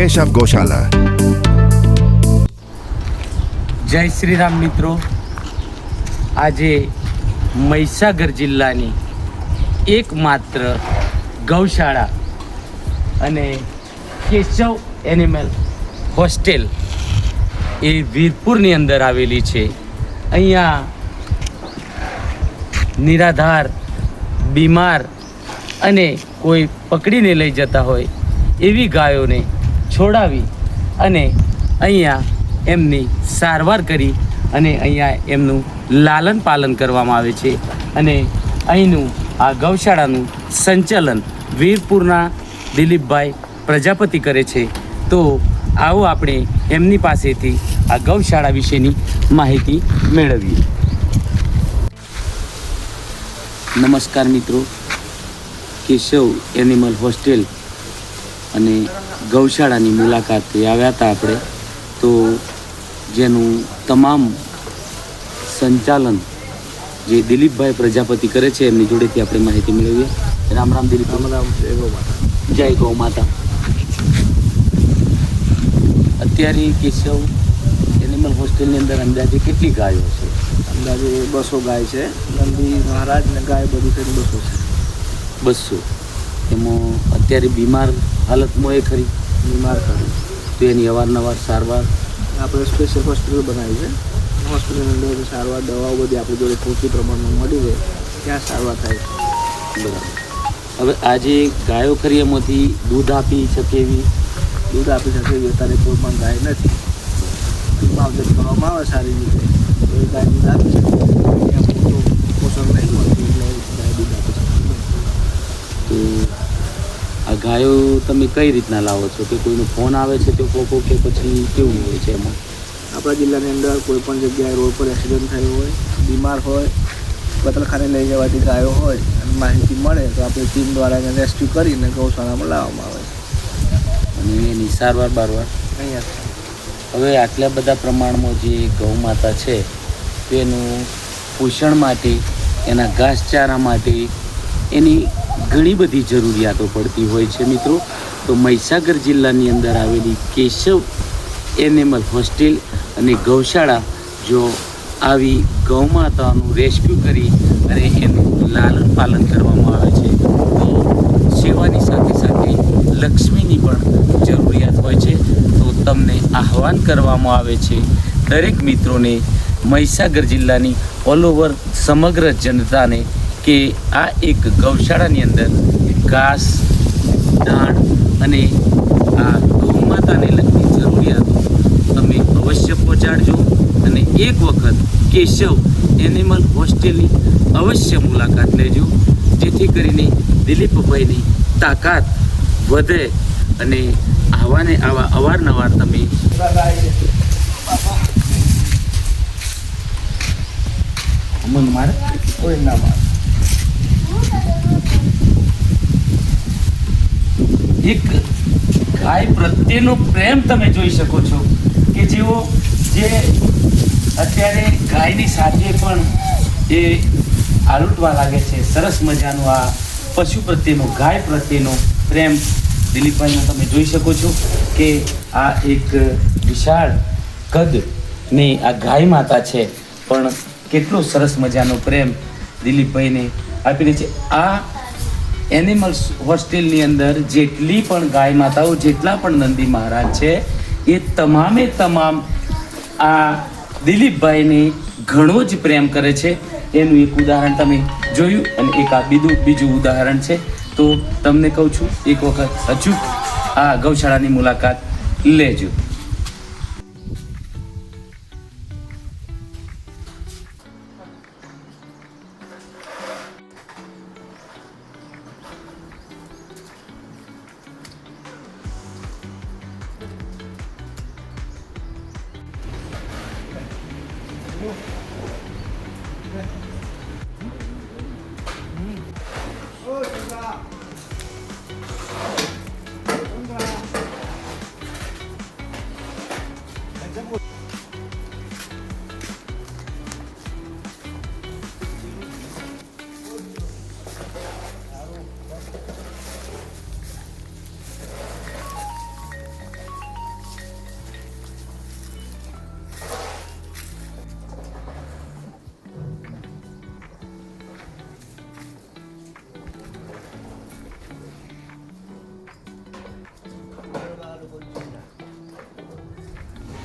केशव गौशाला। जय श्री राम मित्रों, આજે મહીસાગર જિલ્લાની એકમાત્ર ગૌશાળા અને કેશવ એનિમલ હોસ્ટેલ એ વીરપુરની અંદર આવેલી છે। અહીંયા નિરાધાર, બીમાર અને કોઈ પકડીને લઈ જતા હોય એવી ગાયોને છોડાવી અને અહીંયા એમની સારવાર કરી અને અહીંયા એમનું લાલન પાલન કરવામાં આવે છે। અને અહીંનું આ ગૌશાળાનું સંચાલન વીરપુરના દિલીપભાઈ પ્રજાપતિ કરે છે। તો આવો આપણે એમની પાસેથી આ ગૌશાળા વિશેની માહિતી મેળવીએ। નમસ્કાર મિત્રો, કેશવ એનિમલ હોસ્ટેલ અને ગૌશાળાની મુલાકાતે આવ્યા હતા આપણે। તો જેનું તમામ સંચાલન જે દિલીપભાઈ પ્રજાપતિ કરે છે એમની જોડેથી આપણે માહિતી મેળવીએ। રામ રામ દિલીપ। રામ રામ, જય ગૌ માતા। જય ગૌ માતા। અત્યારે કેશવ એનિમલ હોસ્ટેલની અંદર અંદાજે કેટલી ગાયો છે? અંદાજે 200 ગાય છે। નંદી, મહારાજ ને ગાય બધું થઈને 200 છે। 200। એમાં અત્યારે બીમાર હાલતમાં એ ખરી? બીમાર ખરી। તો એની અવારનવાર સારવાર આપણે સ્પેશિયલ હોસ્પિટલ બનાવી છે। હોસ્પિટલની અંદર સારવાર, દવાઓ બધી આપણી જોડે પૂરતી પ્રમાણમાં મળી રહે, ત્યાં સારવાર થાય છે। બરાબર। હવે આજે ગાયો ખરી એમાંથી દૂધ આપી શકે એવી? દૂધ આપી શકે એવી અત્યારે કોઈ પણ ગાય નથી। માવજત કરવામાં આવે સારી રીતે તો એ ગાય દૂધ આપી શકે। ત્યાં પૂરતું પોષણ નહીં મળતું એટલે ગાય દૂધ આપી શકે। તો આ ગાયો તમે કઈ રીતના લાવો છો? કે કોઈનો ફોન આવે છે તો કોકો, કે પછી કેવું હોય છે એમાં? આપણા જિલ્લાની અંદર કોઈ પણ જગ્યાએ રોડ પર એક્સિડન્ટ થયો હોય, બીમાર હોય, કતલખાને લઈ જવાથી ગાયો હોય અને માહિતી મળે તો આપણે ટીમ દ્વારા એને રેસ્ક્યુ કરીને ગૌશાળામાં લાવવામાં આવે છે અને એની સારવાર બારવાર અહીંયા। હવે આટલા બધા પ્રમાણમાં જે ગૌ માતા છે તેનું પોષણ માટે, એના ઘાસચારા માટે એની ઘણી બધી જરૂરિયાતો પડતી હોય છે મિત્રો। તો મહીસાગર જિલ્લાની અંદર આવેલી કેશવ એનિમલ હોસ્ટેલ અને ગૌશાળા જો આવી ગૌમાતાનું રેસ્ક્યુ કરી અને એનું લાલન પાલન કરવામાં આવે છે તો સેવાની સાથે સાથે લક્ષ્મીની પણ જરૂરિયાત હોય છે। તો તમને આહવાન કરવામાં આવે છે દરેક મિત્રોને, મહીસાગર જિલ્લાની ઓલ ઓવર સમગ્ર જનતાને, કે આ એક ગૌશાળાની અંદર ઘાસ, દાણ અને આ ગૌમાતાને લગતી જરૂરિયાતો તમે અવશ્ય પહોંચાડજો અને એક વખત કેશવ એનિમલ હોસ્ટેલની અવશ્ય મુલાકાત લેજો, જેથી કરીને દિલીપભાઈની તાકાત વધે અને આવાને આવા અવારનવાર તમે મન મારે કોઈ ના મારે। એક ગાય પ્રત્યેનો પ્રેમ તમે જોઈ શકો છો કે જેઓ જે અત્યારે ગાયની સાથે પણ એ આલૂટવા લાગે છે। સરસ મજાનો આ પશુ પ્રત્યેનો, ગાય પ્રત્યેનો પ્રેમ દિલીપભાઈનો તમે જોઈ શકો છો કે આ એક વિશાળ કદની આ ગાય માતા છે, પણ કેટલો સરસ મજાનો પ્રેમ દિલીપભાઈને આપીને છે। આ એનિમલ્સ હોસ્ટેલની અંદર જેટલી પણ ગાય માતાઓ, જેટલા પણ નંદી મહારાજ છે એ તમામે તમામ આ દિલીપભાઈને ઘણો જ પ્રેમ કરે છે। એનું એક ઉદાહરણ તમે જોયું અને એક આ બીજું ઉદાહરણ છે। તો તમને કહું છું, એક વખત અચૂક આ ગૌશાળાની મુલાકાત લેજો।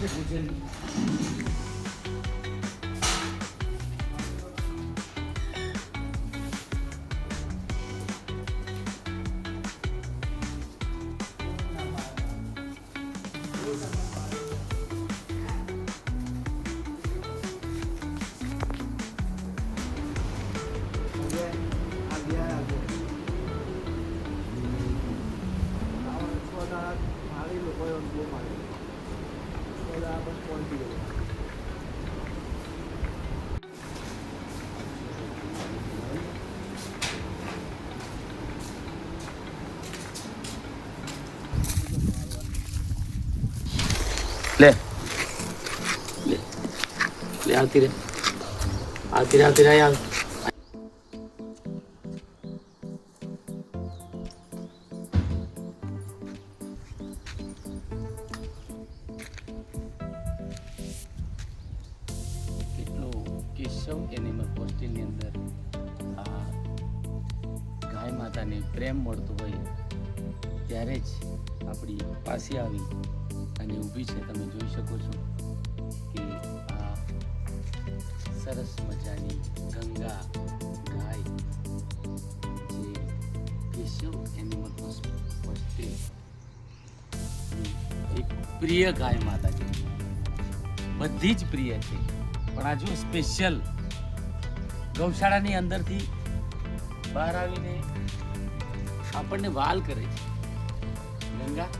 પૂજન લે લે લે આવતી રે આવ કેટલો કેશવ એનિમલ હોસ્ટેલની અંદર આ ગાય માતાને પ્રેમ મળતો હોય ત્યારે જ આપણી પાસે આવી અને ઊભી છે. તમે જોઈ શકો છો કે આ સરસ મજાની ગંગા ગાય જે કેશવ એનિમલ હોસ્ટેલ એક પ્રિય ગાય માતા છે. બધી જ પ્રિય છે, પણ આ જો સ્પેશિયલ ગૌશાળાની અંદરથી બહાર આવીને આપણને વાલ કરે છે. ગંગા